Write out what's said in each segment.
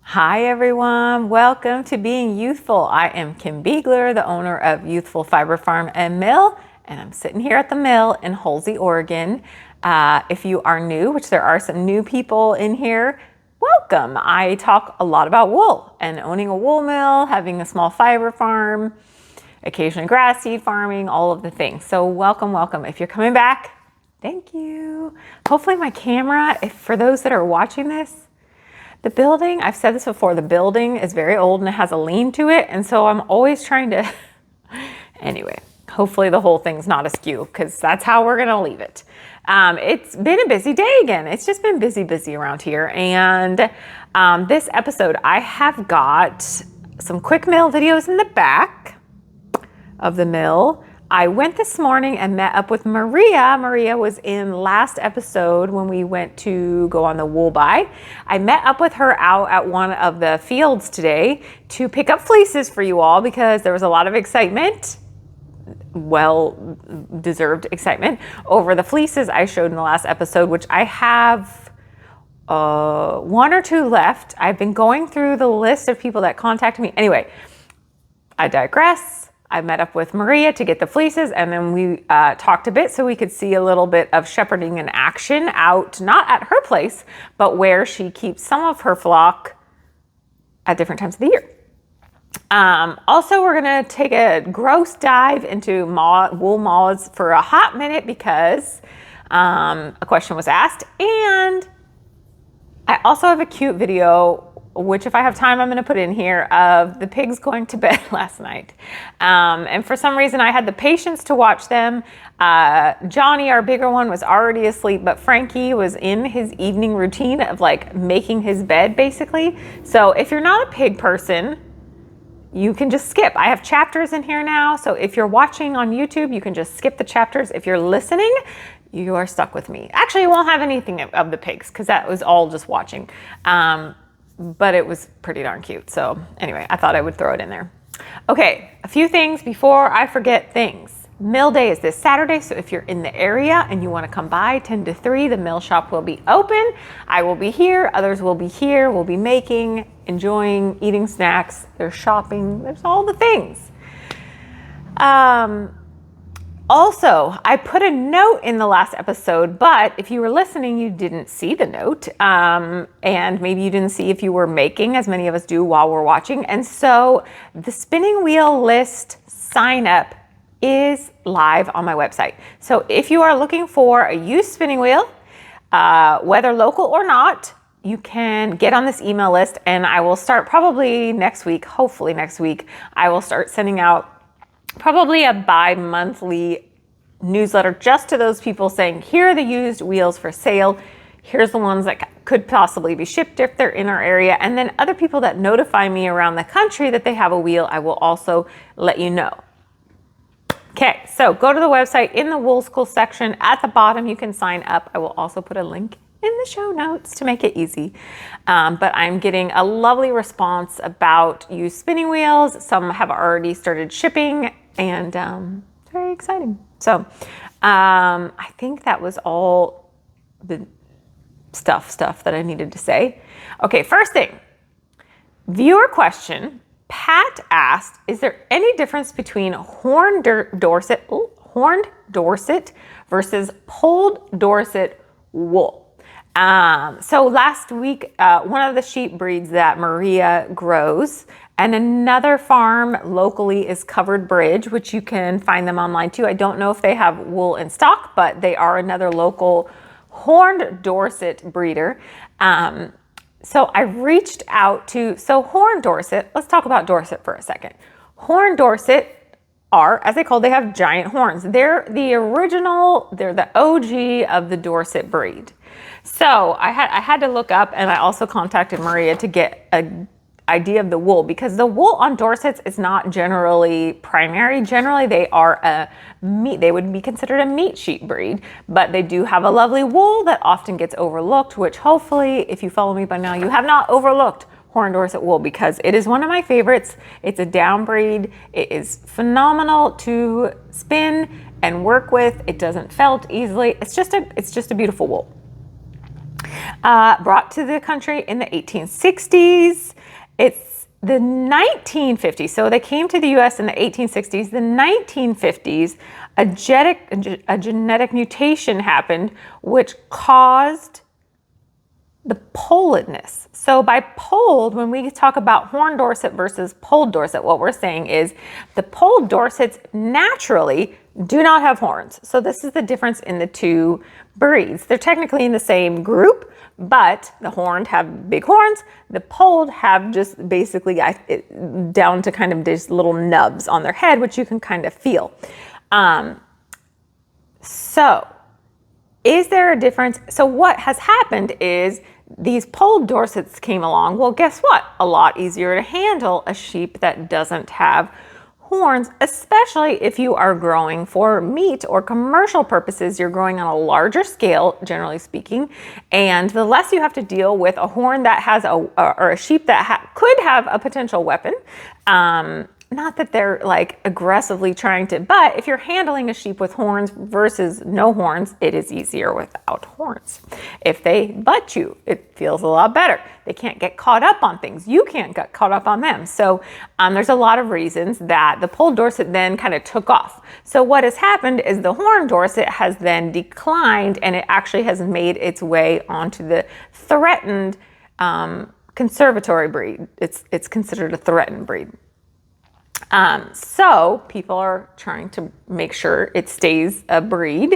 Hi everyone, welcome to Being Youthful. I am Kim Beegler, the owner of Ewethful Fiber Farm and Mill, and I'm sitting here at the mill in Halsey, Oregon. If you are new, which there are some new people in here, welcome. I talk a lot about wool and owning a wool mill, having a small fiber farm, occasionally grass seed farming, all of the things. So welcome, welcome. If you're coming back, thank you. Hopefully my camera, for those that are watching this, the building, I've said this before, the building is very old and it has a lean to it. And so I'm always trying to, anyway, hopefully the whole thing's not askew because that's how we're gonna leave it. It's been a busy day again. It's just been busy around here. And this episode, I have got some quick mill videos in the back of the mill. I went this morning and met up with Maria. Maria was in last episode when we went to go on the wool buy. I met up with her out at one of the fields today to pick up fleeces for you all because there was a lot of excitement, well-deserved excitement, over the fleeces I showed in the last episode, which I have one or two left. I've been going through the list of people that contacted me. Anyway, I digress. I met up with Maria to get the fleeces, and then we talked a bit so we could see a little bit of shepherding in action out, not at her place, but where she keeps some of her flock at different times of the year. Also, we're gonna take a gross dive into wool moths for a hot minute because a question was asked, and I also have a cute video, which if I have time, I'm gonna put in here, of the pigs going to bed last night. And for some reason, I had the patience to watch them. Johnny, our bigger one, was already asleep, but Frankie was in his evening routine of like making his bed, basically. So if you're not a pig person, you can just skip. I have chapters in here now. So if you're watching on YouTube, you can just skip the chapters. If you're listening, you are stuck with me. Actually, you won't have anything of the pigs because that was all just watching. But it was pretty darn cute. So anyway, I thought I would throw it in there. Okay, a few things before I forget things. Mill day is this Saturday, so if you're in the area and you want to come by 10 to 3, the mill shop will be open. I will be here, others will be here. We'll be making, enjoying, eating snacks. There's shopping, there's all the things. Also, I put a note in the last episode, but if you were listening, you didn't see the note. And maybe you didn't see if you were making, as many of us do while we're watching. And so the spinning wheel list sign up is live on my website. So if you are looking for a used spinning wheel, whether local or not, you can get on this email list, and I will start probably next week, hopefully next week, I will start sending out probably a bi-monthly newsletter just to those people saying, here are the used wheels for sale. Here's the ones that could possibly be shipped if they're in our area. And then other people that notify me around the country that they have a wheel, I will also let you know. Okay, so go to the website in the Wool School section. At the bottom, you can sign up. I will also put a link in the show notes to make it easy. But I'm getting a lovely response about used spinning wheels. Some have already started shipping, and very exciting. So I think that was all the stuff that I needed to say. Okay, first thing, viewer question. Pat asked, is there any difference between horned Dorset versus polled Dorset wool? So last week, one of the sheep breeds that Maria grows, and another farm locally is Covered Bridge, which you can find them online too. I don't know if they have wool in stock, but they are another local horned Dorset breeder. So I reached out to, horned Dorset, let's talk about Dorset for a second. Horned Dorset are, as they have giant horns. They're the original, they're the OG of the Dorset breed. So I had to look up, and I also contacted Maria to get an idea of the wool, because the wool on Dorsets is not generally primary. Generally, they are a meat. They would be considered a meat sheep breed, but they do have a lovely wool that often gets overlooked, which hopefully, if you follow me by now, you have not overlooked horned Dorset wool, because it is one of my favorites. It's a down breed. It is phenomenal to spin and work with. It doesn't felt easily. It's just a beautiful wool. Brought to the country in the 1860s. It's the 1950s. So they came to the US in the 1860s. The 1950s, a genetic mutation happened, which caused the polledness. So by polled, when we talk about horned Dorset versus polled Dorset, what we're saying is the polled Dorsets naturally do not have horns. So this is the difference in the two breeds. They're technically in the same group, but the horned have big horns. The polled have just basically down to kind of just little nubs on their head, which you can kind of feel. So is there a difference? So what has happened is these polled Dorsets came along. Well, guess what? A lot easier to handle a sheep that doesn't have horns, especially if you are growing for meat or commercial purposes. You're growing on a larger scale, generally speaking, and the less you have to deal with a horn that has or a sheep that could have a potential weapon. Not that they're like aggressively trying to, but if you're handling a sheep with horns versus no horns, it is easier without horns. If they butt you, it feels a lot better. They can't get caught up on things. You can't get caught up on them. So there's a lot of reasons that the polled Dorset then kind of took off. So what has happened is the horned Dorset has then declined, and it actually has made its way onto the threatened conservatory breed. It's considered a threatened breed. So people are trying to make sure it stays a breed.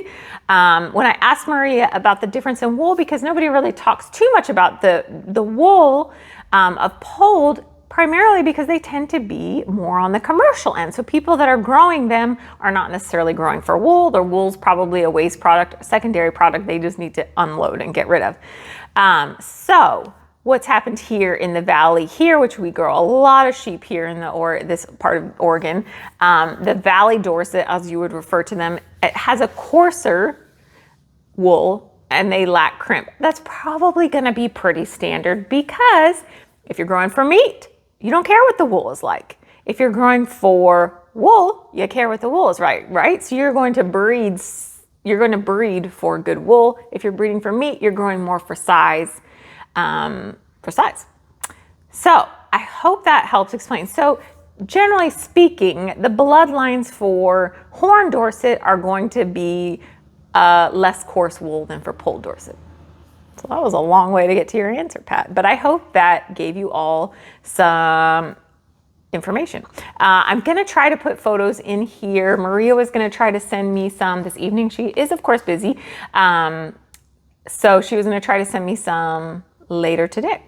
When I asked Maria about the difference in wool, because nobody really talks too much about the wool of polled, primarily because they tend to be more on the commercial end. So people that are growing them are not necessarily growing for wool. Their wool's probably a waste product, a secondary product they just need to unload and get rid of. So what's happened here in the valley here, which we grow a lot of sheep here in this part of Oregon, the valley Dorset, as you would refer to them, it has a coarser wool and they lack crimp. That's probably going to be pretty standard, because if you're growing for meat, you don't care what the wool is like. If you're growing for wool, you care what the wool is right? So you're going to breed for good wool. If you're breeding for meat, you're growing more for size. So I hope that helps explain. So generally speaking, the bloodlines for horned Dorset are going to be less coarse wool than for polled Dorset. So that was a long way to get to your answer, Pat, but I hope that gave you all some information. I'm going to try to put photos in here. Maria was going to try to send me some this evening. She is, of course, busy. So she was going to try to send me some later today.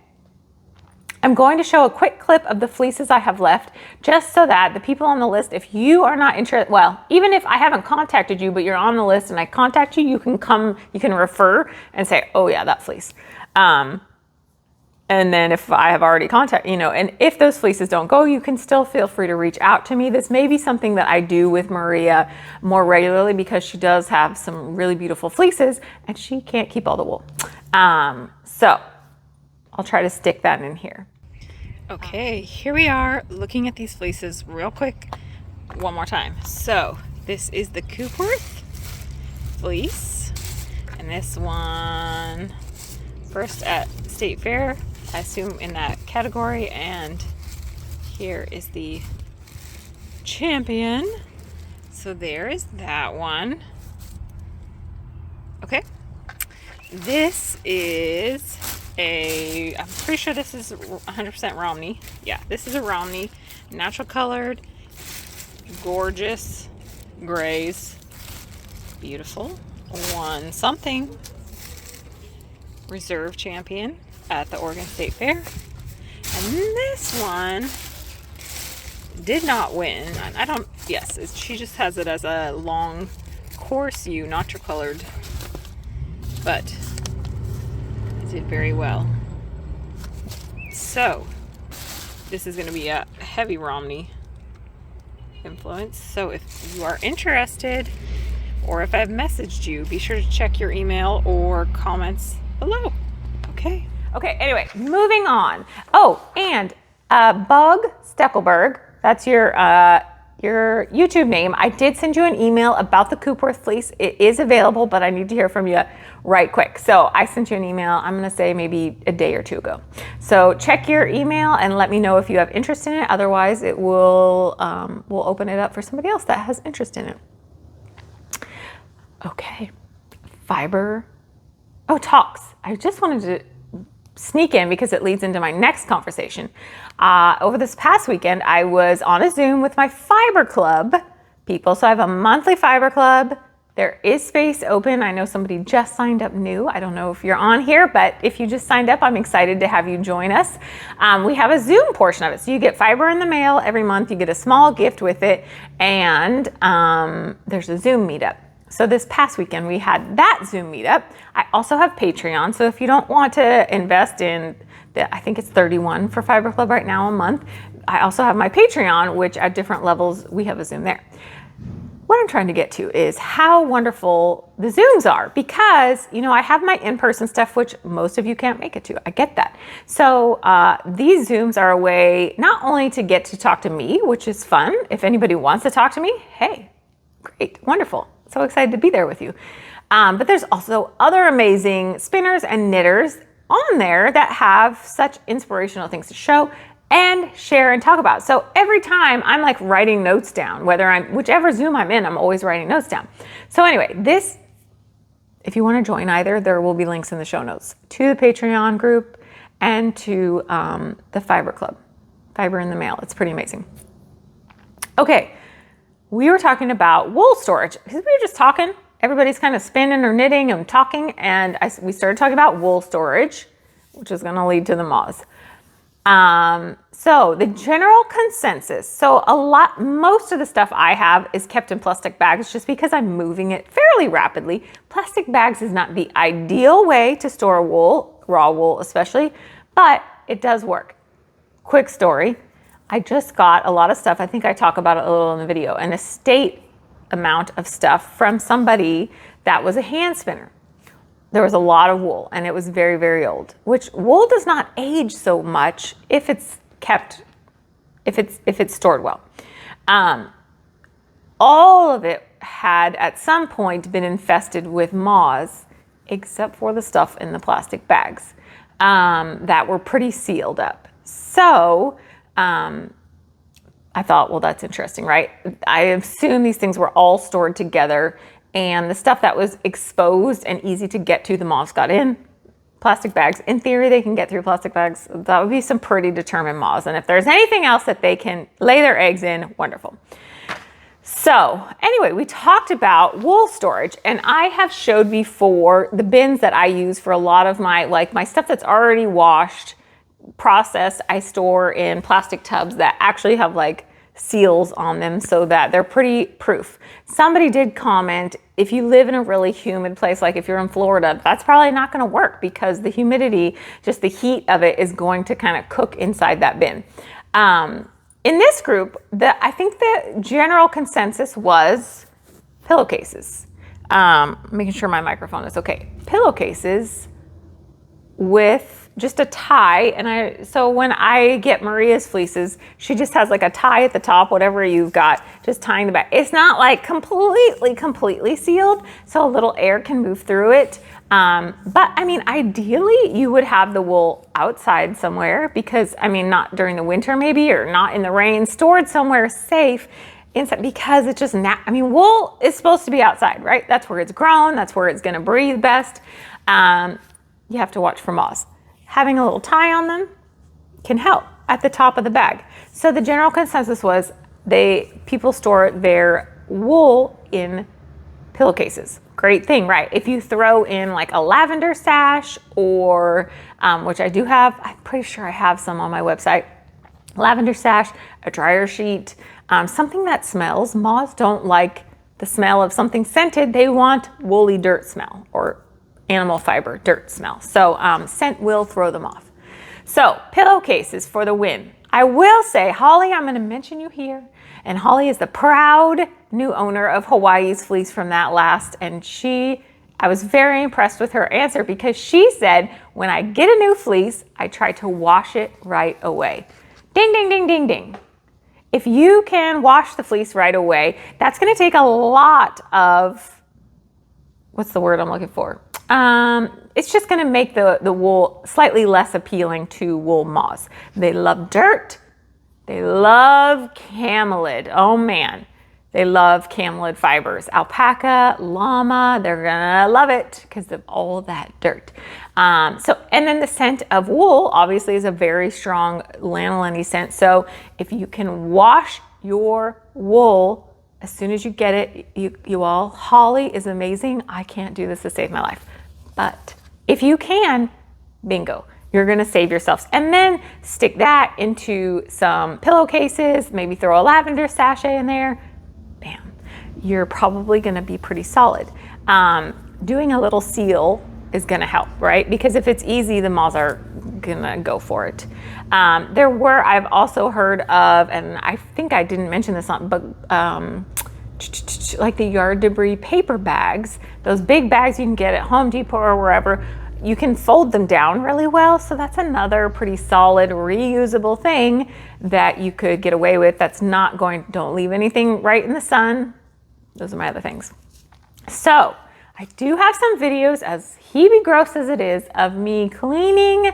I'm going to show a quick clip of the fleeces I have left, just so that the people on the list, if you are not interested, well, even if I haven't contacted you, but you're on the list and I contact you, you can refer and say, oh yeah, that fleece. And then if I have already contacted, and if those fleeces don't go, you can still feel free to reach out to me. This may be something that I do with Maria more regularly, because she does have some really beautiful fleeces and she can't keep all the wool. So I'll try to stick that in here. Okay, here we are looking at these fleeces real quick one more time. So this is the Coopworth fleece, and this one first at State Fair, I assume in that category, and here is the Champion. So there is that one. Okay, this is I'm pretty sure this is 100% Romney. Yeah, this is a Romney, natural colored, gorgeous grays, beautiful. Won something, Reserve Champion at the Oregon State Fair. And this one did not win. She just has it as a long coarse ewe, natural colored, but did very well. So this is going to be a heavy Romney influence. So if you are interested, or if I've messaged you, be sure to check your email or comments below. Okay, anyway, moving on. Oh, and Bug Steckelberg, that's your your YouTube name. I did send you an email about the Coopworth fleece. It is available, but I need to hear from you right quick. So I sent you an email, I'm gonna say maybe a day or two ago. So check your email and let me know if you have interest in it. Otherwise, it will we'll open it up for somebody else that has interest in it. Okay, fiber. Oh, talks. I just wanted to sneak in because it leads into my next conversation. Over this past weekend, I was on a Zoom with my fiber club people. So I have a monthly fiber club. There is space open. I know somebody just signed up new. I don't know if you're on here, but if you just signed up, I'm excited to have you join us. We have a Zoom portion of it. So you get fiber in the mail every month. You get a small gift with it. And there's a Zoom meetup. So this past weekend, we had that Zoom meetup. I also have Patreon. So if you don't want to invest in I think it's $31 for Fiber Club right now a month. I also have my Patreon, which at different levels, we have a Zoom there. What I'm trying to get to is how wonderful the Zooms are because, you know, I have my in-person stuff, which most of you can't make it to. I get that. So these Zooms are a way not only to get to talk to me, which is fun. If anybody wants to talk to me, hey, great, wonderful. So excited to be there with you. But there's also other amazing spinners and knitters on there that have such inspirational things to show and share and talk about. So every time I'm like writing notes down, whichever Zoom I'm in, I'm always writing notes down. So anyway, if you want to join either, there will be links in the show notes to the Patreon group and to the Fiber Club, Fiber in the Mail. It's pretty amazing. Okay, we were talking about wool storage because we were just talking. Everybody's kind of spinning or knitting and talking, and we started talking about wool storage, which is going to lead to the moths. So the general consensus, most of the stuff I have is kept in plastic bags just because I'm moving it fairly rapidly. Plastic bags is not the ideal way to store wool, raw wool especially, but it does work. Quick story. I just got a lot of stuff. I think I talk about it a little in the video, an estate amount of stuff from somebody that was a hand spinner. There was a lot of wool and it was very, very old, which wool does not age so much if it's stored well. All of it had at some point been infested with moths, except for the stuff in the plastic bags that were pretty sealed up. So I thought, well, that's interesting, right? I assume these things were all stored together and the stuff that was exposed and easy to get to, the moths got in plastic bags. In theory, they can get through plastic bags. That would be some pretty determined moths. And if there's anything else that they can lay their eggs in, wonderful. So anyway, we talked about wool storage, and I have showed before the bins that I use for a lot of my stuff that's already washed, processed. I store in plastic tubs that actually have like seals on them so that they're pretty proof. Somebody did comment, if you live in a really humid place, like if you're in Florida, that's probably not going to work because the humidity, just the heat of it is going to kind of cook inside that bin. In this group, I think the general consensus was pillowcases. Making sure my microphone is okay. Pillowcases with just a tie, and so when I get Maria's fleeces, she just has like a tie at the top, whatever you've got, just tying the back. It's not like completely sealed, so a little air can move through it. But I mean, ideally you would have the wool outside somewhere because, I mean, not during the winter maybe, or not in the rain, stored somewhere safe inside, because it's just wool is supposed to be outside, right? That's where it's grown. That's where it's going to breathe best. You have to watch for moths. Having a little tie on them can help at the top of the bag. So the general consensus was people store their wool in pillowcases. Great thing, right? If you throw in like a lavender sash or, which I do have, I'm pretty sure I have some on my website, lavender sash, a dryer sheet, something that smells. Moths don't like the smell of something scented. They want woolly dirt smell or animal fiber dirt smell. So scent will throw them off. So pillowcases for the win. I will say, Holly, I'm going to mention you here. And Holly is the proud new owner of Hawaii's fleece from that last. And I was very impressed with her answer because she said, when I get a new fleece, I try to wash it right away. Ding, ding, ding, ding, ding. if you can wash the fleece right away, that's going to take a lot of, what's the word I'm looking for? It's just going to make the wool slightly less appealing to wool moths. They love dirt. They love camelid. Oh man, they love camelid fibers. Alpaca, llama, they're gonna love it because of all that dirt. And then the scent of wool obviously is a very strong lanolin-y scent. So if you can wash your wool as soon as you get it, you all, holly is amazing. I can't do this to save my life. But if you can, bingo, you're gonna save yourselves. And then stick that into some pillowcases, maybe throw a lavender sachet in there, bam. You're probably gonna be pretty solid. Doing a little seal is gonna help, right? Because if it's easy, the moths are gonna go for it. I've also heard of, and I think I didn't mention this on, but like the yard debris paper bags, those big bags you can get at Home Depot or wherever, you can fold them down really well. So that's another pretty solid reusable thing that you could get away with. That's not going, don't leave anything right in the sun. Those are my other things. So I do have some videos, as heebie gross as it is, of me cleaning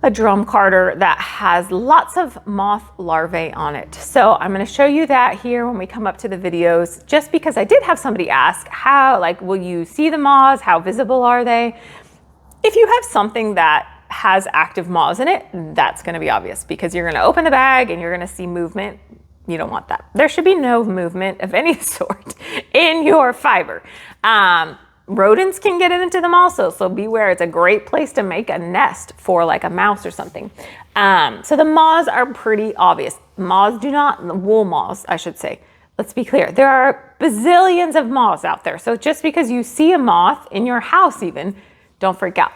a drum carder that has lots of moth larvae on it. So I'm going to show you that here when we come up to the videos, just because I did have somebody ask how, like, will you see the moths? How visible are they? If you have something that has active moths in it, that's going to be obvious because you're going to open the bag and you're going to see movement. You don't want that. There should be no movement of any sort in your fiber. Rodents can get into them also, so beware. It's a great place to make a nest for like a mouse or something. So the moths are pretty obvious. Moths do not, wool moths, I should say. Let's be clear. There are bazillions of moths out there. So just because you see a moth in your house even, don't freak out.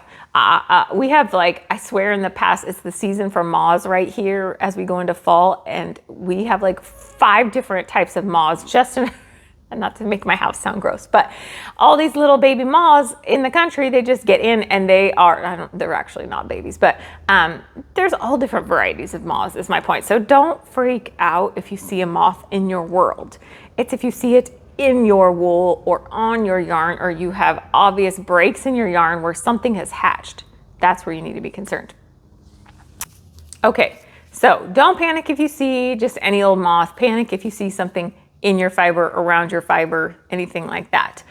We have, like, I swear in the past, it's the season for moths right here as we go into fall, and we have like 5 different types of moths just in, and not to make my house sound gross, but all these little baby moths in the country, they just get in and they're actually not babies, but there's all different varieties of moths is my point. So don't freak out if you see a moth in your world. It's if you see it in your wool or on your yarn, or you have obvious breaks in your yarn where something has hatched. That's where you need to be concerned. Okay, so don't panic if you see just any old moth. Panic if you see something in your fiber, around your fiber, anything like that.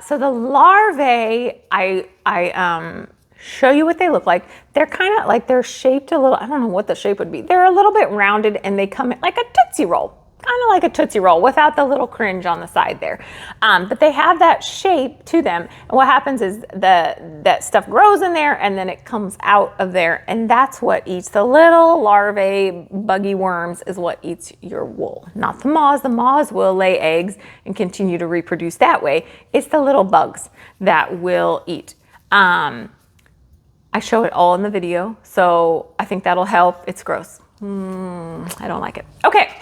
So the larvae, I show you what they look like. They're kind of like, they're shaped a little, I don't know what the shape would be. They're a little bit rounded and they come in like a Tootsie Roll. Kind of like a Tootsie Roll without the little cringe on the side there. But they have that shape to them. And what happens is that stuff grows in there and then it comes out of there. And that's what eats the little larvae, buggy worms is what eats your wool. Not the moths. The moths will lay eggs and continue to reproduce that way. It's the little bugs that will eat. I show it all in the video. So I think that'll help. It's gross. I don't like it. Okay.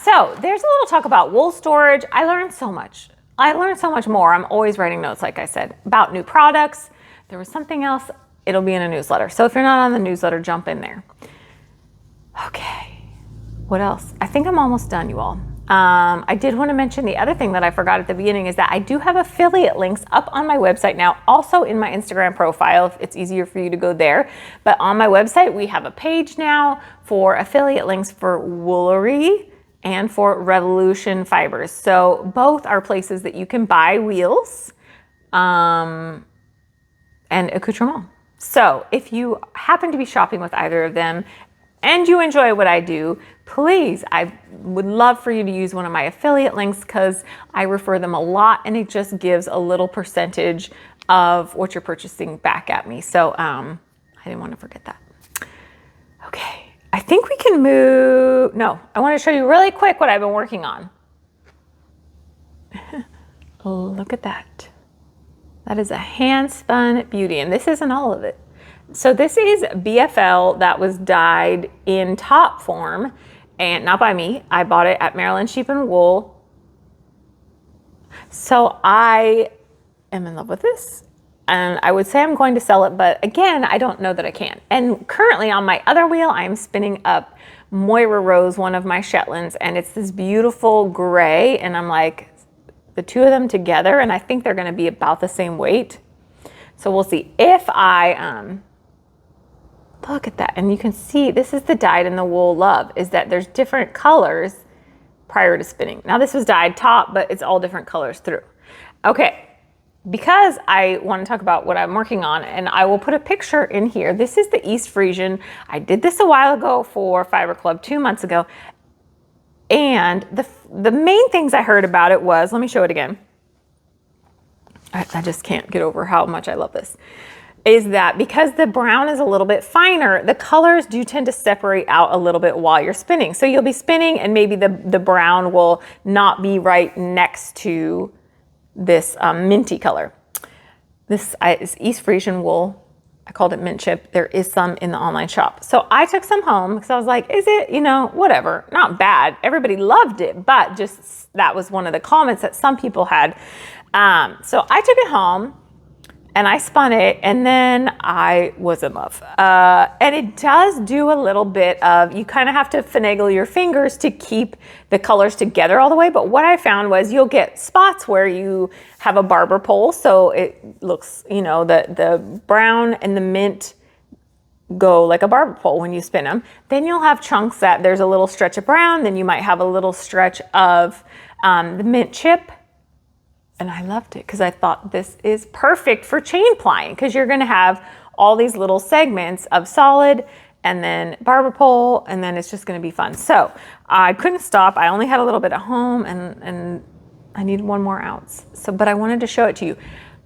So there's a little talk about wool storage. I learned so much. I learned so much more. I'm always writing notes, like I said, about new products. There was something else. It'll be in a newsletter. So if you're not on the newsletter, jump in there. Okay. What else? I think I'm almost done, you all. I did want to mention the other thing that I forgot at the beginning is that I do have affiliate links up on my website now, also in my Instagram profile, if it's easier for you to go there. But on my website, we have a page now for affiliate links for Woolery and for Revolution Fibers. So both are places that you can buy wheels and accoutrement. So if you happen to be shopping with either of them and you enjoy what I do, please, I would love for you to use one of my affiliate links because I refer them a lot and it just gives a little percentage of what you're purchasing back at me. So I didn't want to forget that. Okay, I think we can move. No, I want to show you really quick what I've been working on. Look at that. That is a hand spun beauty, and this isn't all of it. So this is BFL that was dyed in top form, and not by me. I bought it at Maryland Sheep and Wool. So I am in love with this, and I would say I'm going to sell it, but again, I don't know that I can. And currently on my other wheel, I am spinning up Moira Rose, one of my Shetlands, and it's this beautiful gray, and I'm like, the two of them together, and I think they're gonna be about the same weight. So we'll see. If I, look at that, and you can see, this is the dyed in the wool love, is that there's different colors prior to spinning. Now this was dyed top, but it's all different colors through. Okay. Because I want to talk about what I'm working on, and I will put a picture in here. This is the East Frisian. I did this a while ago for Fiber Club 2 months ago. And the main things I heard about it was, let me show it again. I just can't get over how much I love this. Is that because the brown is a little bit finer, the colors do tend to separate out a little bit while you're spinning. So you'll be spinning and maybe the brown will not be right next to this minty color. This is East Frisian wool. I called it mint chip. There is some in the online shop. So I took some home because I was like, is it, you know, whatever, not bad. Everybody loved it, but just that was one of the comments that some people had. So I took it home and I spun it, and then I was in love. And it does do a little bit of, you kind of have to finagle your fingers to keep the colors together all the way. But what I found was you'll get spots where you have a barber pole. So it looks, you know, the brown and the mint go like a barber pole when you spin them. Then you'll have chunks that there's a little stretch of brown. Then you might have a little stretch of the mint chip. And I loved it because I thought this is perfect for chain plying, because you're going to have all these little segments of solid and then barber pole, and then it's just going to be fun. So I couldn't stop. I only had a little bit at home, and I needed 1 more ounce. So, but I wanted to show it to you.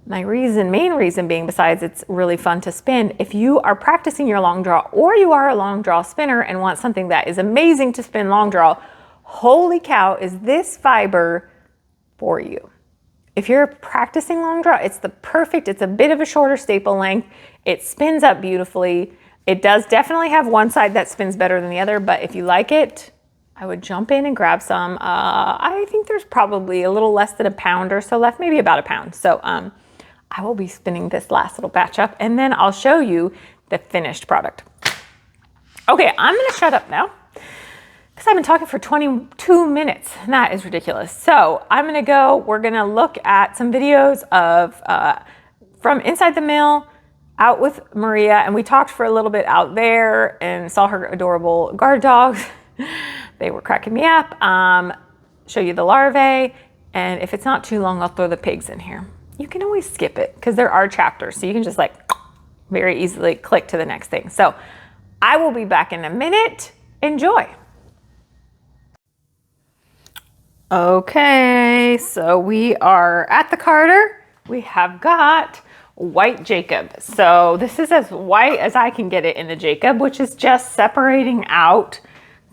My main reason being, besides it's really fun to spin, if you are practicing your long draw or you are a long draw spinner and want something that is amazing to spin long draw, holy cow, is this fiber for you. If you're practicing long draw, it's it's a bit of a shorter staple length. It spins up beautifully. It does definitely have one side that spins better than the other, but if you like it, I would jump in and grab some. I think there's probably a little less than a pound or so left, maybe about a pound. So I will be spinning this last little batch up, and then I'll show you the finished product. Okay, I'm gonna shut up now, because I've been talking for 22 minutes, and that is ridiculous. So I'm gonna go, we're gonna look at some videos of from inside the mill, out with Maria, and we talked for a little bit out there and saw her adorable guard dogs. They were cracking me up. Show you the larvae, and if it's not too long, I'll throw the pigs in here. You can always skip it because there are chapters, so you can just like very easily click to the next thing. So I will be back in a minute. Enjoy. Okay, so we are at the carder. We have got white Jacob. So this is as white as I can get it in the Jacob, which is just separating out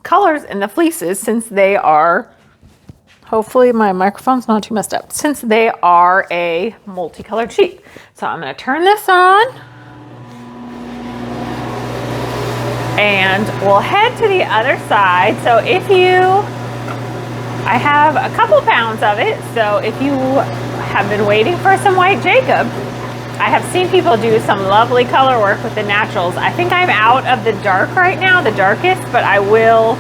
colors in the fleeces, since they are, hopefully my microphone's not too messed up, since they are a multicolored sheet. So I'm gonna turn this on, and we'll head to the other side. So I have a couple pounds of it, so if you have been waiting for some white Jacob, I have seen people do some lovely color work with the naturals. I think I'm out of the dark right now, the darkest, but I will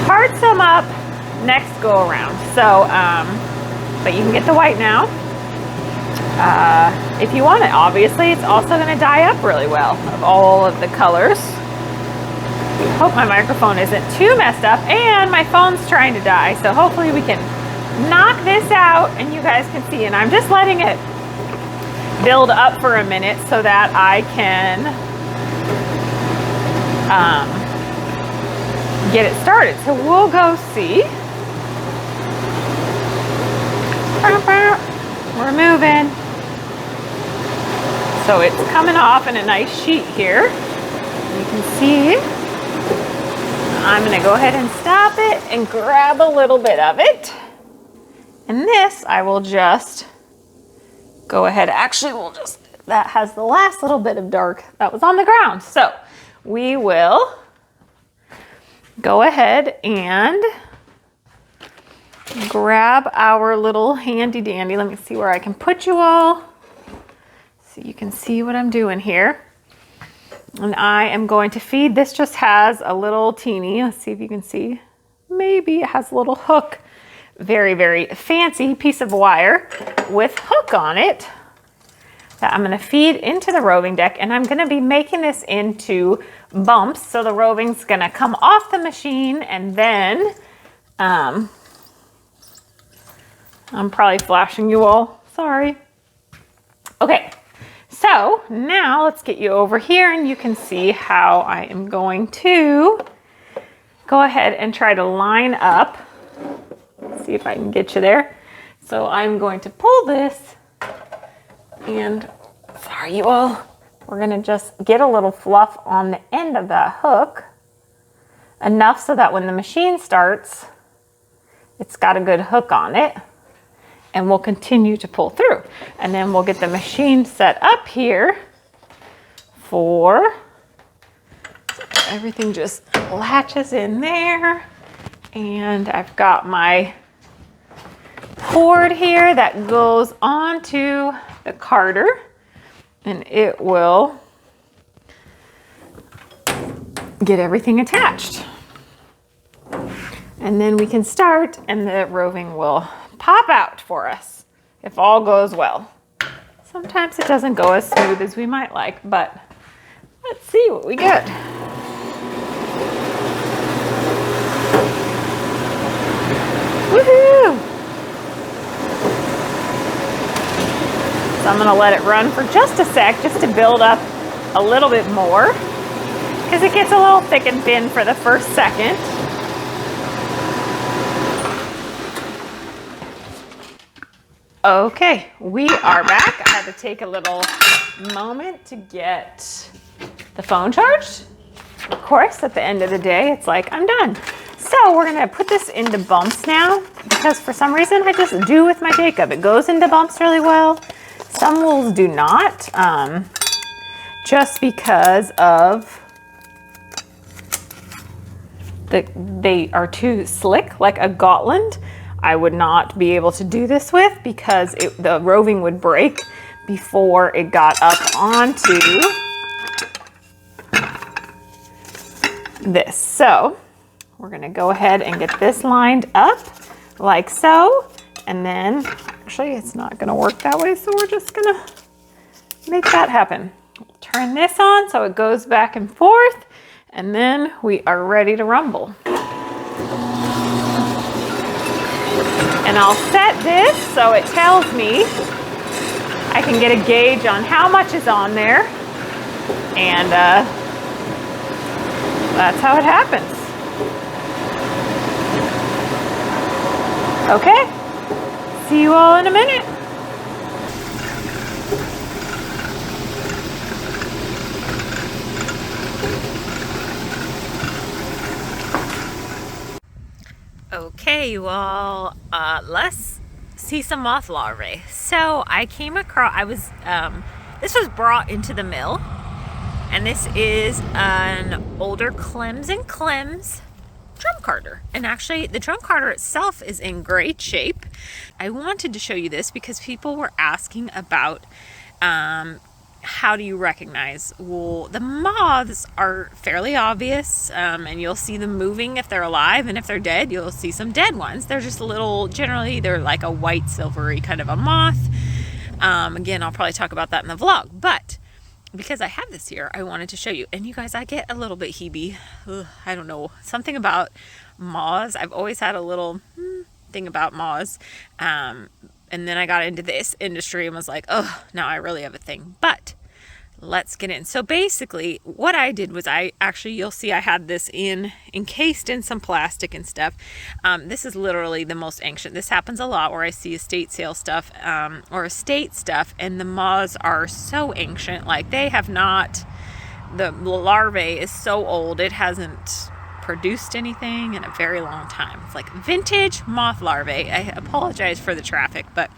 cart some up next go around. So, but you can get the white now. If you want it, obviously, it's also gonna dye up really well of all of the colors. Hope my microphone isn't too messed up, and my phone's trying to die, so hopefully we can knock this out and you guys can see. And I'm just letting it build up for a minute so that I can get it started. So we'll go see. We're moving. So it's coming off in a nice sheet here. You can see. I'm gonna go ahead and stop it and grab a little bit of it. And this, I will just go ahead. Actually, that has the last little bit of dark that was on the ground. So we will go ahead and grab our little handy dandy. Let me see where I can put you all so you can see what I'm doing here. And I am going to feed, this just has a little teeny, let's see if you can see, maybe it has a little hook, very, very fancy piece of wire with hook on it that I'm gonna feed into the roving deck, and I'm gonna be making this into bumps. So the roving's gonna come off the machine, and then, I'm probably flashing you all, sorry. Okay, so now let's get you over here and you can see how I am going to go ahead and try to line up. Let's see if I can get you there. So I'm going to pull this, and sorry you all, we're gonna just get a little fluff on the end of that hook, enough so that when the machine starts, it's got a good hook on it, and we'll continue to pull through. And then we'll get the machine set up here for, everything just latches in there. And I've got my cord here that goes onto the carder, and it will get everything attached. And then we can start, and the roving will pop out for us if all goes well. Sometimes it doesn't go as smooth as we might like, but let's see what we get. Woohoo! So I'm gonna let it run for just a sec, just to build up a little bit more, because it gets a little thick and thin for the first second. Okay, we are back. I had to take a little moment to get the phone charged. Of course, at the end of the day, it's like, I'm done. So we're gonna put this into bumps now, because for some reason I just do with my Jacob. It goes into bumps really well. Some wools do not, just because of they are too slick, like a Gotland. I would not be able to do this with, because the roving would break before it got up onto this. So we're gonna go ahead and get this lined up like so. And then, actually it's not gonna work that way, so we're just gonna make that happen. Turn this on so it goes back and forth, and then we are ready to rumble. And I'll set this so it tells me, I can get a gauge on how much is on there, and that's how it happens. Okay, see you all in a minute. Okay, you all, let's see some moth larvae. So I came across, this was brought into the mill, and this is an older Clems and Clems drum carder. And actually the drum carder itself is in great shape. I wanted to show you this because people were asking about how do you recognize wool. The moths are fairly obvious, and you'll see them moving if they're alive, and if they're dead, you'll see some dead ones. They're just a little, generally they're like a white silvery kind of a moth. Again, I'll probably talk about that in the vlog, but because I have this here, I wanted to show you. And you guys, I get a little bit heebie. I don't know, something about moths. I've always had a little thing about moths. And then I got into this industry and was like, oh, now I really have a thing. But let's get in. So basically what I did was you'll see I had this encased in some plastic and stuff. This is literally the most ancient. This happens a lot where I see estate sale stuff, or estate stuff, and the moths are so ancient. Like they have not, the larvae is so old, it hasn't produced anything in a very long time. It's like vintage moth larvae. I apologize for the traffic, but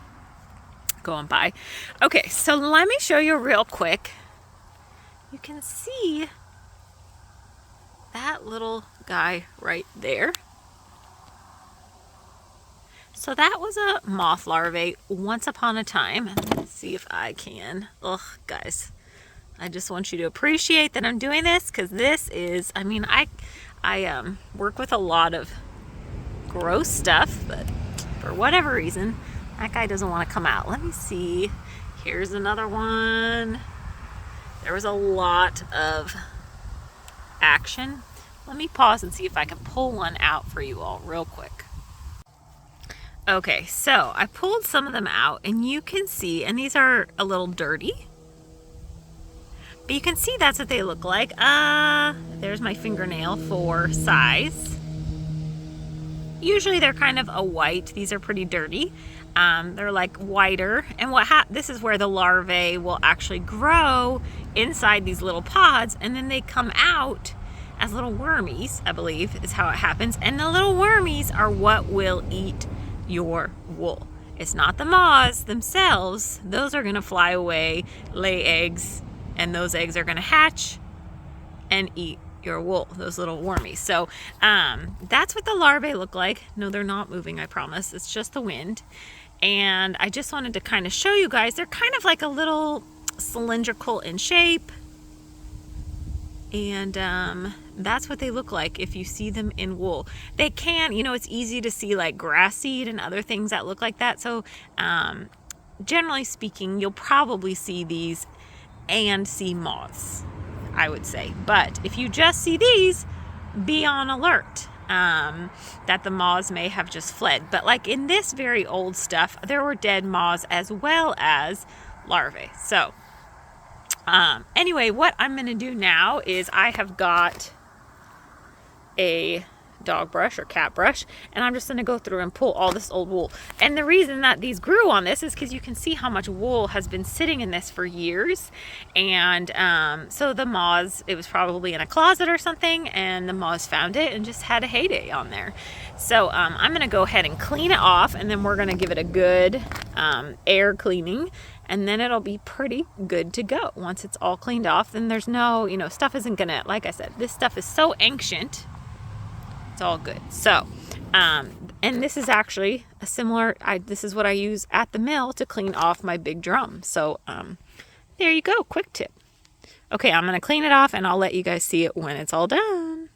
going by. Okay, so let me show you real quick. You can see that little guy right there. So that was a moth larvae once upon a time. Let's see if I can. Ugh, guys, I just want you to appreciate that I'm doing this, because this is, I mean, I work with a lot of gross stuff, but for whatever reason, that guy doesn't want to come out. Let me see. Here's another one. There was a lot of action. Let me pause and see if I can pull one out for you all real quick. Okay, so I pulled some of them out, and you can see, and these are a little dirty, but you can see that's what they look like. There's my fingernail for size. Usually they're kind of a white. These are pretty dirty. They're like whiter, and this is where the larvae will actually grow inside these little pods, and then they come out as little wormies, I believe is how it happens. And the little wormies are what will eat your wool. It's not the moths themselves. Those are gonna fly away, lay eggs, and those eggs are gonna hatch and eat your wool, those little wormies. So that's what the larvae look like. No, they're not moving, I promise. It's just the wind. And I just wanted to kind of show you guys, they're kind of like a little cylindrical in shape. And that's what they look like if you see them in wool. They can, you know, it's easy to see like grass seed and other things that look like that. So generally speaking, you'll probably see these and see moths, I would say. But if you just see these, be on alert that the moths may have just fled. But like in this very old stuff, there were dead moths as well as larvae. So anyway, what I'm going to do now is I have got a dog brush or cat brush, and I'm just going to go through and pull all this old wool. And the reason that these grew on this is because you can see how much wool has been sitting in this for years. And so the moths, it was probably in a closet or something, and the moths found it and just had a heyday on there. So I'm going to go ahead and clean it off, and then we're going to give it a good air cleaning. And then it'll be pretty good to go. Once it's all cleaned off, then there's no, you know, stuff isn't gonna, like I said, this stuff is so ancient, it's all good. So, and this is actually a similar, this is what I use at the mill to clean off my big drum. So, there you go, quick tip. Okay, I'm gonna clean it off, and I'll let you guys see it when it's all done.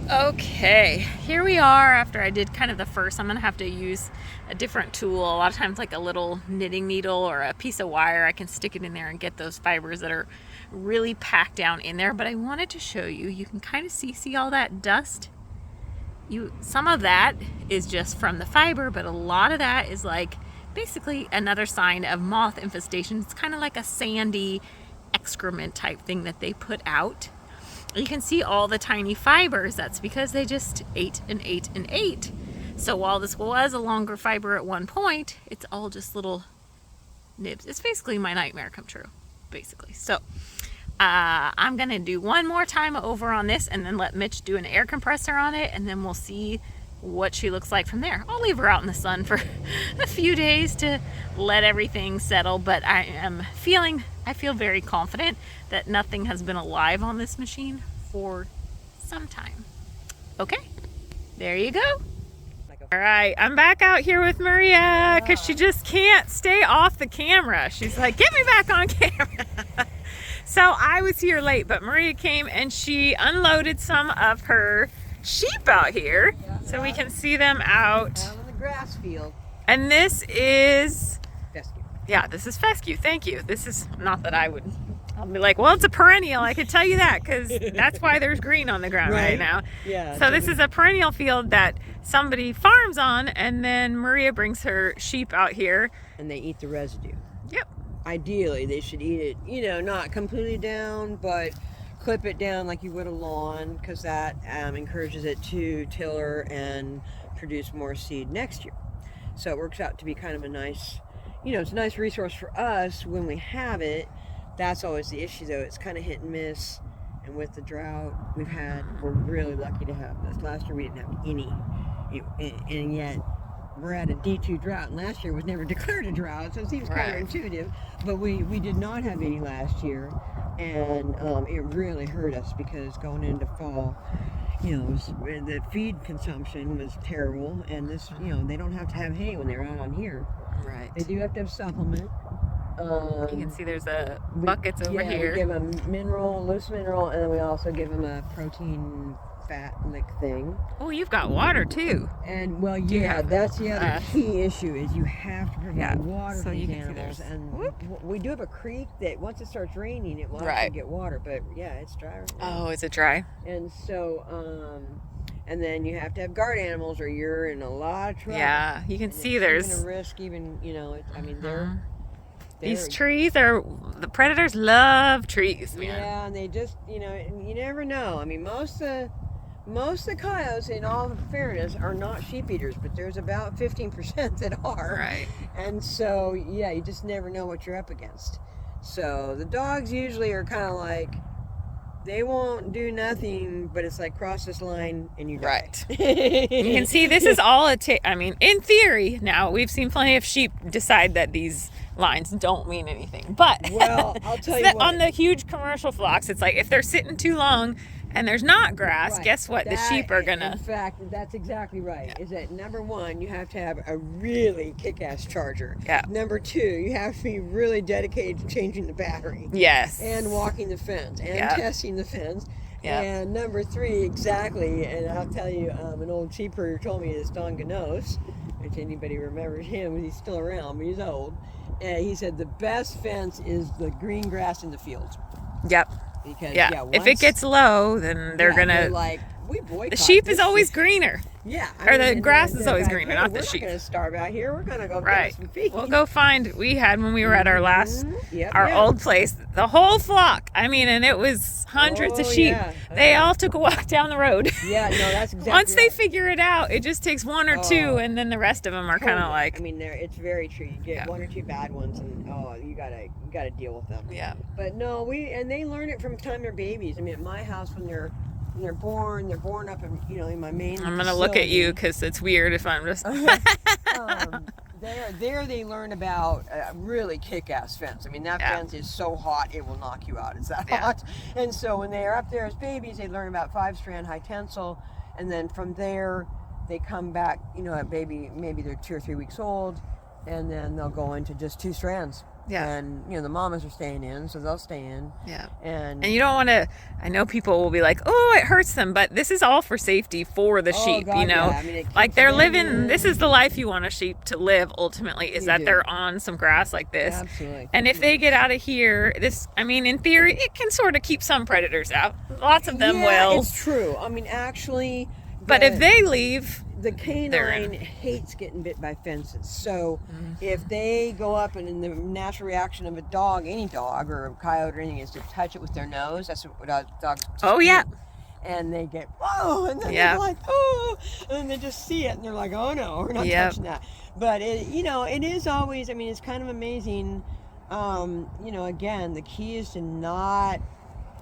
Okay, here we are after I did kind of the first. I'm gonna have to use a different tool. A lot of times like a little knitting needle or a piece of wire, I can stick it in there and get those fibers that are really packed down in there. But I wanted to show you, you can kind of see all that dust? Some of that is just from the fiber, but a lot of that is like basically another sign of moth infestation. It's kind of like a sandy excrement type thing that they put out. You can see all the tiny fibers. That's because they just ate and ate and ate. So while this was a longer fiber at one point, it's all just little nibs. It's basically my nightmare come true, basically. So I'm gonna do one more time over on this, and then let Mitch do an air compressor on it, and then we'll see what she looks like from there. I'll leave her out in the sun for a few days to let everything settle, but I feel very confident that nothing has been alive on this machine for some time. Okay, there you go. All right, I'm back out here with Maria because she just can't stay off the camera. She's like, get me back on camera. So I was here late, but Maria came and she unloaded some of her sheep out here, so we can see them out in the grass field. And this is fescue. Yeah, this is fescue. Thank you. This is not that I'll be like, well, it's a perennial. I could tell you that because that's why there's green on the ground right now. Yeah. So this is a perennial field that somebody farms on, and then Maria brings her sheep out here. And they eat the residue. Yep. Ideally, they should eat it, not completely down, but clip it down like you would a lawn, because that encourages it to tiller and produce more seed next year. So it works out to be kind of a nice, it's a nice resource for us when we have it. That's always the issue, though. It's kind of hit and miss. And with the drought we're really lucky to have this. Last year we didn't have any, and yet we're at a D2 drought, and last year was never declared a drought, so it seems counterintuitive. But we did not have any last year, and it really hurt us because going into fall, the feed consumption was terrible, and this, they don't have to have hay when they're out on here. Right. They do have to have supplement, You can see there's a buckets over We here. give them mineral, loose mineral, and then we also give them a protein fat lick thing. Oh, you've got water too. And well, you yeah, have- that's the other key issue is you have to provide water so for you these can see animals. there's- And whoop. we do have a creek that once it starts raining, it will Right. actually get water. But yeah, it's dry right now. Oh, is it dry? And so, and then you have to have guard animals, or you're in a lot of trouble. Yeah, you can And see it's there's even a risk. Even I mean, they're these trees are the predators love trees, man. Yeah, and they just you never know. I mean, most of the coyotes, in all fairness, are not sheep eaters, but there's about 15% that are. Right. And so, yeah, you just never know what you're up against. So the dogs usually are kind of like, they won't do nothing, but it's like cross this line and you die. Right. You can see this is all I mean, in theory, now we've seen plenty of sheep decide that these lines don't mean anything. But Well, I'll tell you what. on the huge commercial flocks, it's like if they're sitting too long and there's not grass, Right. guess what? The sheep are gonna. In fact, that's exactly right. Is that number one, you have to have a really kick-ass charger. Yeah. Number two, you have to be really dedicated to changing the battery. Yes. And walking the fence and Yep. testing the fence. Yep. And number three, exactly, and I'll tell you, an old sheep herder told me this, Don Ganos, if anybody remembers him, he's still around, but he's old. He said the best fence is the green grass in the fields. Yep. Because, Yeah. If it gets low, then they're they're gonna. like, we boycott The sheep this is always sheep. greener. Yeah. Or the and grass they're is always like, greener, hey, not the we're sheep. We're not going to starve out here. We're going to go Right. get some feed. We'll go find. We had when we were at our last, Yep, our yeah. old place, the whole flock. I mean, and it was hundreds of Oh, sheep. yeah. They all took a walk down the road. Yeah, no, that's exactly Once they right. figure it out, it just takes one or two, Oh. and then the rest of them are kind of Totally. like, I mean, it's very true. You get Yeah. one or two bad ones, and you gotta deal with them. yeah, But no, they learn it from the time they're babies. I mean, at my house, when they're born up in my main. I'm gonna look at you facility. because it's weird if I'm just. There they learn about a really kick-ass fence. I mean, that Yeah. fence is so hot it will knock you out. It's that Yeah. hot. And so when they are up there as babies, they learn about 5-strand high tensile, and then from there they come back. At baby, maybe they're 2 or 3 weeks old, and then they'll go into just 2 strands. Yeah. And the mamas are staying in, so they'll stay in. Yeah. And And you don't want to. I know people will be like, "Oh, it hurts them," but this is all for safety for the sheep. God, you know, yeah. I mean, it like keeps they're them living. in. This is the life you want a sheep to live. Ultimately, is You that do. they're on some grass like this. Absolutely. And if they get out of here, I mean, in theory, it can sort of keep some predators out. Lots of them yeah, will. it's true. I mean, actually. But if they leave, The They're in. canine hates getting bit by fences. So Mm-hmm. if they go up and in the natural reaction of a dog, any dog or a coyote or anything, is to touch it with their nose. That's what dogs Oh, yeah. do. And they get, whoa, and then Yeah. they're like, oh, and then they just see it and they're like, oh no, we're not Yep. touching that. But it is always, I mean, it's kind of amazing. Again, the key is to not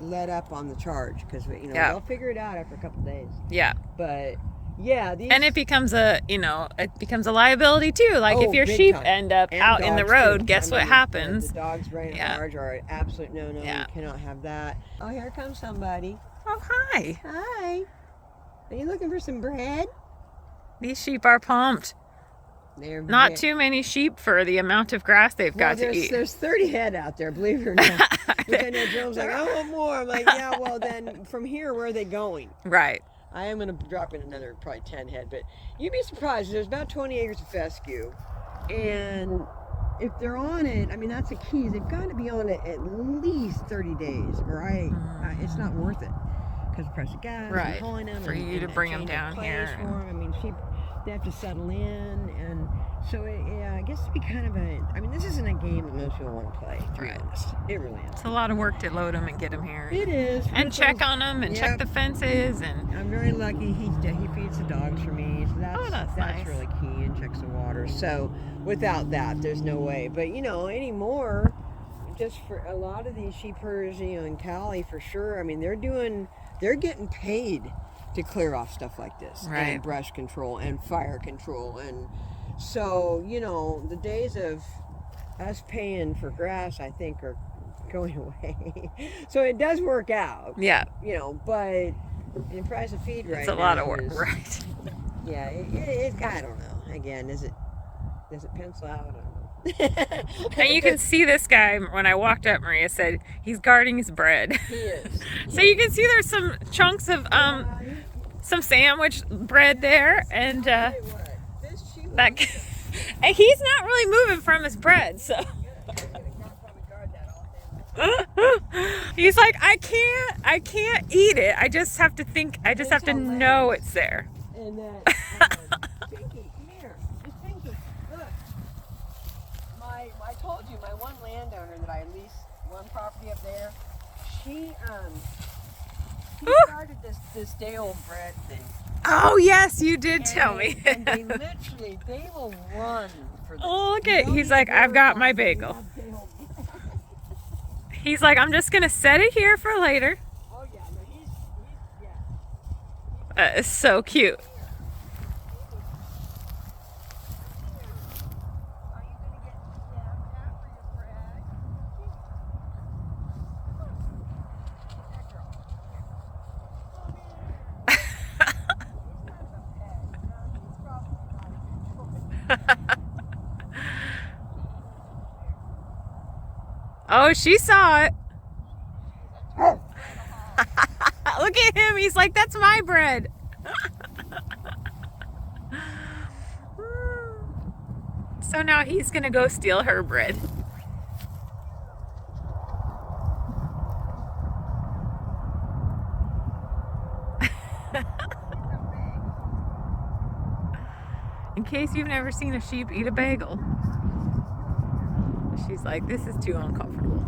let up on the charge because, Yeah. they'll figure it out after a couple days. yeah. But yeah, these. And it becomes a liability too. Like if Oh, your big sheep time. end up And out in the dogs, road, too. guess I what mean, happens? The dogs running Yeah. at large are an absolute no. Yeah. You cannot have that. Oh, here comes somebody. Oh, hi. Hi. Are you looking for some bread? These sheep are pumped. They're Not ve- too many sheep for the amount of grass they've Well, got to eat. there's 30 head out there, believe it or not. Which I know Jerome's like, I want more. I'm like, yeah, well then from here, where are they going? Right. I am going to drop in another probably 10 head, but you'd be surprised. There's about 20 acres of fescue. And if they're on it, I mean, that's the key. They've got to be on it at least 30 days, or it's not worth it. Because the price of gas, Right. and hauling them, For and, you to and bring 'em change of down place here for and- 'em. I mean, sheep, they have to settle in, and so I guess it'd be kind of I mean, this isn't a game that most people want to play, to be Right. honest. It really is. It's a lot of work to load them and get them here. It is. And check on them and check Yep. the fences and I'm very lucky. He feeds the dogs for me, so that's nice. really key, and checks the water. So without that, there's no way. But anymore, just for a lot of these sheep herders, in Cali for sure. I mean, they're getting paid to clear off stuff like this, Right. and brush control and fire control, and so the days of us paying for grass, I think, are going away. So it does work out. yeah, But the price of feed right it's now a lot of work. is- Right. Yeah, it I don't know. Again, does it pencil out? I don't know. And you can see this guy, when I walked up, Maria said, he's guarding his bread. He is. So you can see there's some chunks of some sandwich bread there, and that and he's not really moving from his bread, so he's like, I can't eat it. I just have to think. I just have to know it's there. And then, Pinky, come here. Just Pinky, look. I told you, my one landowner that I leased one property up there, she started this day old bread thing. Oh yes, you did tell me. And they will run for this. Oh, look at, he's like, I've got my bagel. He's like, I'm just gonna set it here for later. Oh yeah, no, he's yeah. That is so cute. Are you gonna get stabbed after your bread? That girl. Oh, she saw it. Look at him. He's like, that's my bread. So now he's going to go steal her bread. In case you've never seen a sheep eat a bagel. She's like, this is too uncomfortable.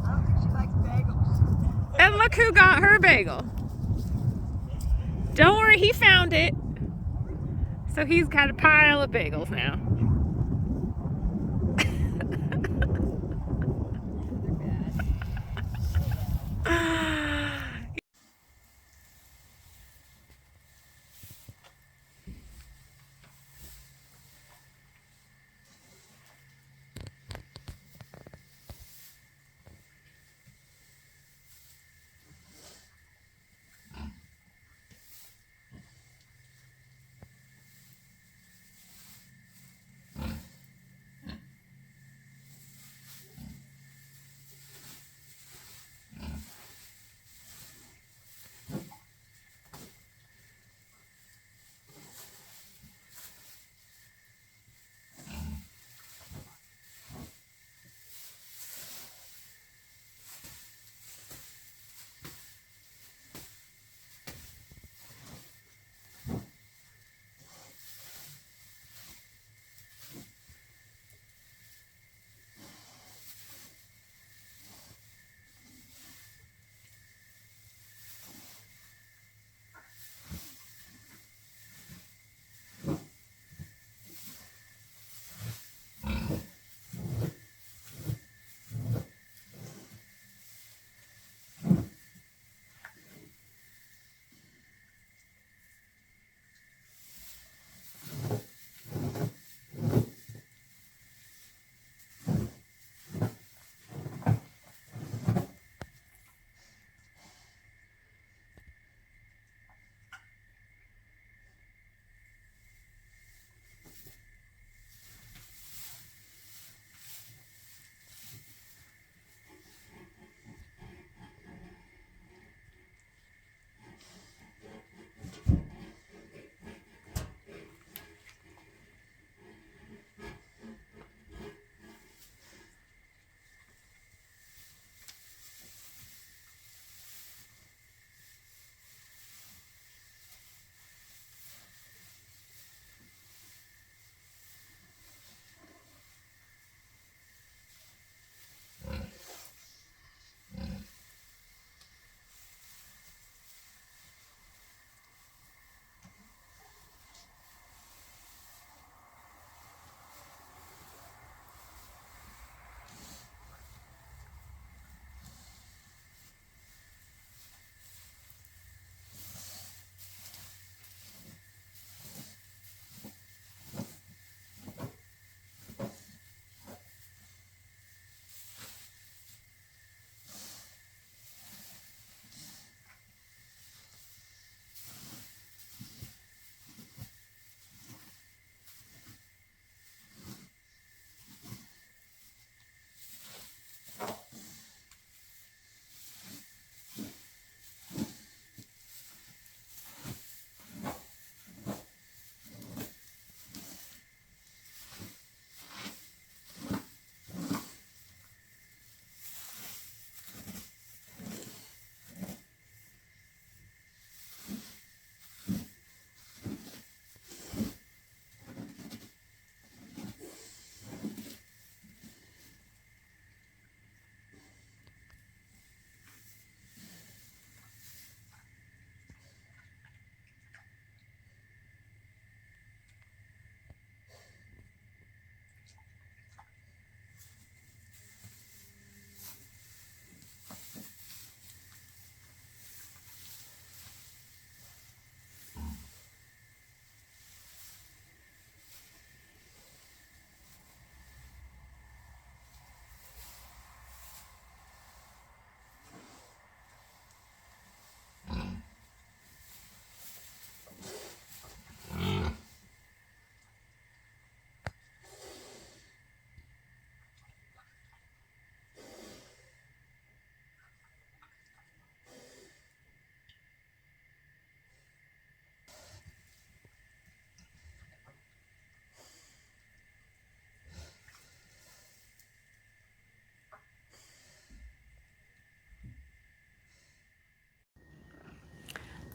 I don't think she likes bagels. And look who got her bagel. Don't worry, he found it. So he's got a pile of bagels now.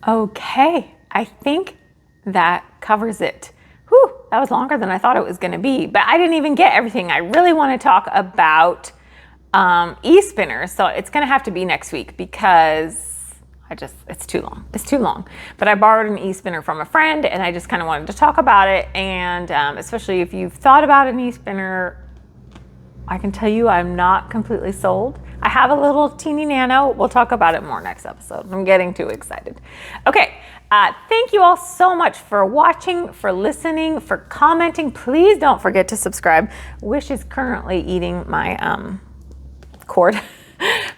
Okay, I think that covers it. Whew, that was longer than I thought it was going to be, but I didn't even get everything. I really want to talk about e-spinners, so it's going to have to be next week because it's too long. It's too long. But I borrowed an e-spinner from a friend and I just kind of wanted to talk about it. And especially if you've thought about an e-spinner, I can tell you I'm not completely sold. I have a little teeny nano. We'll talk about it more next episode. I'm getting too excited. Okay, thank you all so much for watching, for listening, for commenting. Please don't forget to subscribe. Wish is currently eating my cord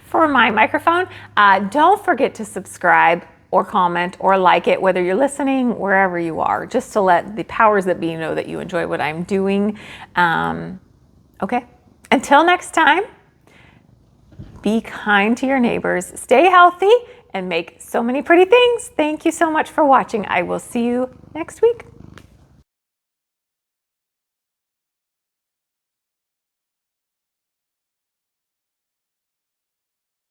for my microphone. Don't forget to subscribe or comment or like it, whether you're listening, wherever you are, just to let the powers that be know that you enjoy what I'm doing. Okay, until next time, be kind to your neighbors, stay healthy, and make so many pretty things. Thank you so much for watching. I will see you next week.